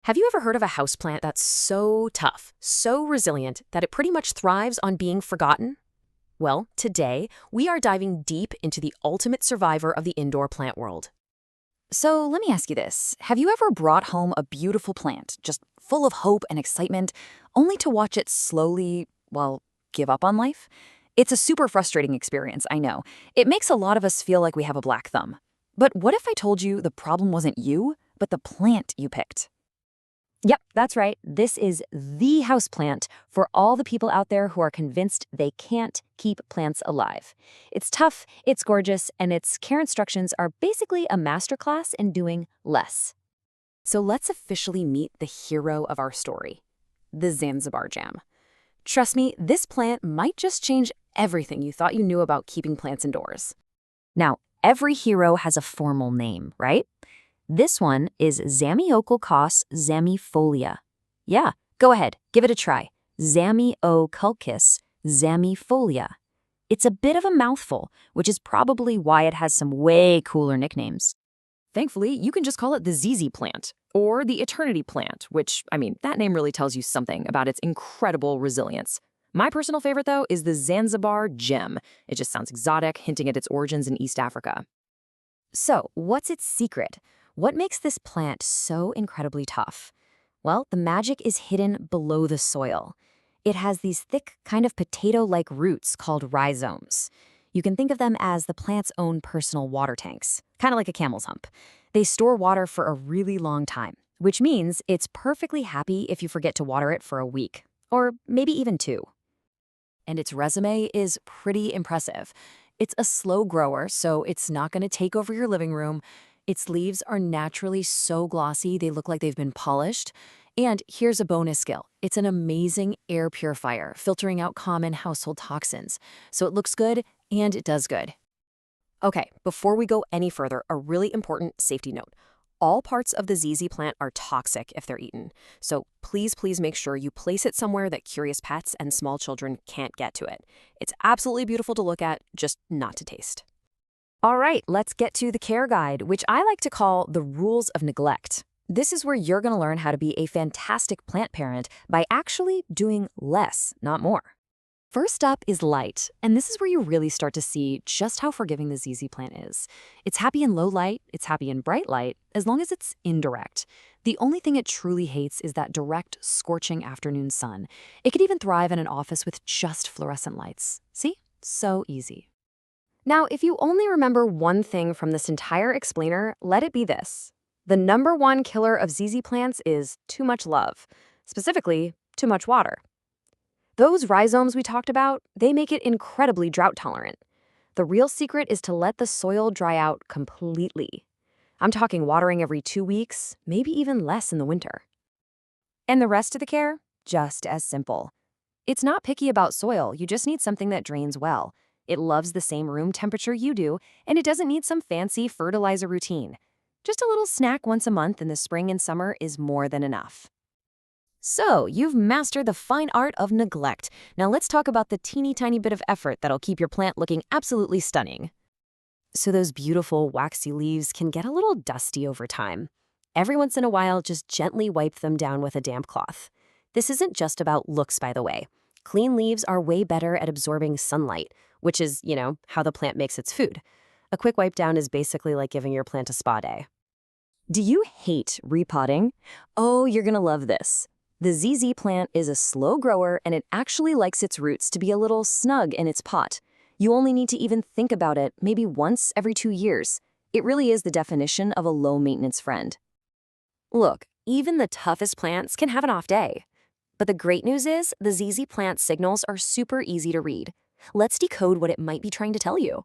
Have you ever heard of a houseplant that's so tough, so resilient, that it pretty much thrives on being forgotten? Well, today, we are diving deep into the ultimate survivor of the indoor plant world. So let me ask you this. Have you ever brought home a beautiful plant, just full of hope and excitement, only to watch it slowly, well, give up on life? It's a super frustrating experience, I know. It makes a lot of us feel like we have a black thumb. But what if I told you the problem wasn't you, but the plant you picked? Yep, that's right. This is the houseplant for all the people out there who are convinced they can't keep plants alive. It's tough, it's gorgeous, and its care instructions are basically a masterclass in doing less. So let's officially meet the hero of our story, the Zanzibar jam. Trust me, this plant might just change everything you thought you knew about keeping plants indoors. Now, every hero has a formal name, right? This one is Zamioculcas zamifolia. Yeah, go ahead, give it a try. Zamioculcas zamifolia. It's a bit of a mouthful, which is probably why it has some way cooler nicknames. Thankfully, you can just call it the ZZ plant, or the Eternity plant, which, that name really tells you something about its incredible resilience. My personal favorite, though, is the Zanzibar gem. It just sounds exotic, hinting at its origins in East Africa. So, what's its secret? What makes this plant so incredibly tough? Well, the magic is hidden below the soil. It has these thick, kind of potato-like roots called rhizomes. You can think of them as the plant's own personal water tanks, kind of like a camel's hump. They store water for a really long time, which means it's perfectly happy if you forget to water it for a week, or maybe even two. And its resume is pretty impressive. It's a slow grower, so it's not going to take over your living room. Its leaves are naturally so glossy, they look like they've been polished. And here's a bonus skill. It's an amazing air purifier, filtering out common household toxins. So it looks good and it does good. Okay, before we go any further, a really important safety note. All parts of the ZZ plant are toxic if they're eaten. So please make sure you place it somewhere that curious pets and small children can't get to it. It's absolutely beautiful to look at, just not to taste. All right, let's get to the care guide, which I like to call the rules of neglect. This is where you're going to learn how to be a fantastic plant parent by actually doing less, not more. First up is light, and this is where you really start to see just how forgiving the ZZ plant is. It's happy in low light, it's happy in bright light, as long as it's indirect. The only thing it truly hates is that direct, scorching afternoon sun. It could even thrive in an office with just fluorescent lights. See? So easy. Now, if you only remember one thing from this entire explainer, let it be this. The number one killer of ZZ plants is too much love, specifically, too much water. Those rhizomes we talked about, they make it incredibly drought tolerant. The real secret is to let the soil dry out completely. I'm talking watering every 2 weeks, maybe even less in the winter. And the rest of the care? Just as simple. It's not picky about soil, you just need something that drains well. It loves the same room temperature you do, and it doesn't need some fancy fertilizer routine. Just a little snack once a month in the spring and summer is more than enough. So, you've mastered the fine art of neglect. Now let's talk about the teeny tiny bit of effort that'll keep your plant looking absolutely stunning. So those beautiful waxy leaves can get a little dusty over time. Every once in a while, just gently wipe them down with a damp cloth. This isn't just about looks, by the way. Clean leaves are way better at absorbing sunlight, which is, how the plant makes its food. A quick wipe down is basically like giving your plant a spa day. Do you hate repotting? Oh, you're gonna love this. The ZZ plant is a slow grower and it actually likes its roots to be a little snug in its pot. You only need to even think about it maybe once every 2 years. It really is the definition of a low-maintenance friend. Look, even the toughest plants can have an off day. But the great news is the ZZ plant signals are super easy to read. Let's decode what it might be trying to tell you.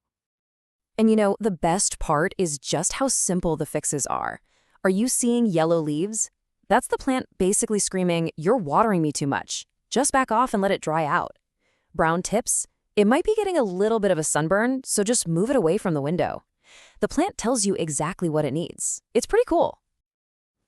And the best part is just how simple the fixes are. Are you seeing yellow leaves? That's the plant basically screaming, "You're watering me too much. Just back off and let it dry out." Brown tips? It might be getting a little bit of a sunburn, so just move it away from the window. The plant tells you exactly what it needs. It's pretty cool.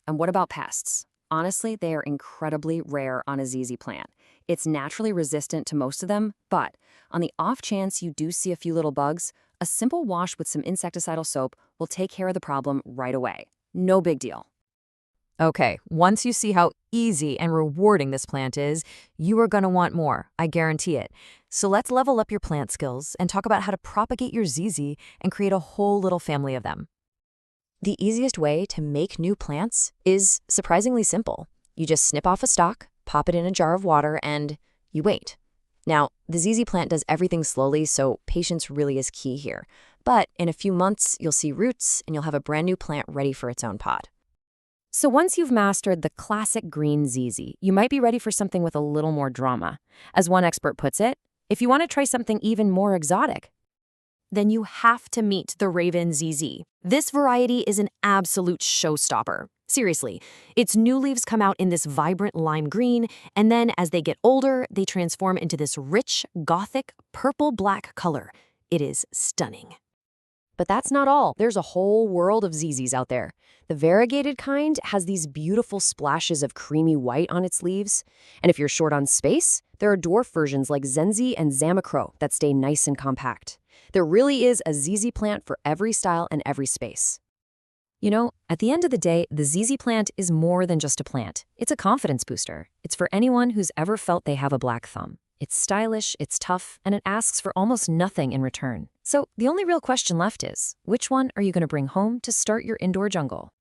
And what about pests? Honestly, they are incredibly rare on a ZZ plant. It's naturally resistant to most of them, but on the off chance you do see a few little bugs, a simple wash with some insecticidal soap will take care of the problem right away. No big deal. Okay, once you see how easy and rewarding this plant is, you are going to want more, I guarantee it. So let's level up your plant skills and talk about how to propagate your ZZ and create a whole little family of them. The easiest way to make new plants is surprisingly simple. You just snip off a stalk, pop it in a jar of water, and you wait. Now, the ZZ plant does everything slowly, so patience really is key here. But in a few months, you'll see roots and you'll have a brand new plant ready for its own pot. So once you've mastered the classic green ZZ, you might be ready for something with a little more drama. As one expert puts it, if you want to try something even more exotic, then you have to meet the Raven ZZ. This variety is an absolute showstopper. Seriously, its new leaves come out in this vibrant lime green, and then as they get older, they transform into this rich, gothic, purple-black color. It is stunning. But that's not all. There's a whole world of ZZs out there. The variegated kind has these beautiful splashes of creamy white on its leaves. And if you're short on space, there are dwarf versions like Zenzi and Zamacro that stay nice and compact. There really is a ZZ plant for every style and every space. You know, at the end of the day, the ZZ plant is more than just a plant. It's a confidence booster. It's for anyone who's ever felt they have a black thumb. It's stylish, it's tough, and it asks for almost nothing in return. So the only real question left is, which one are you going to bring home to start your indoor jungle?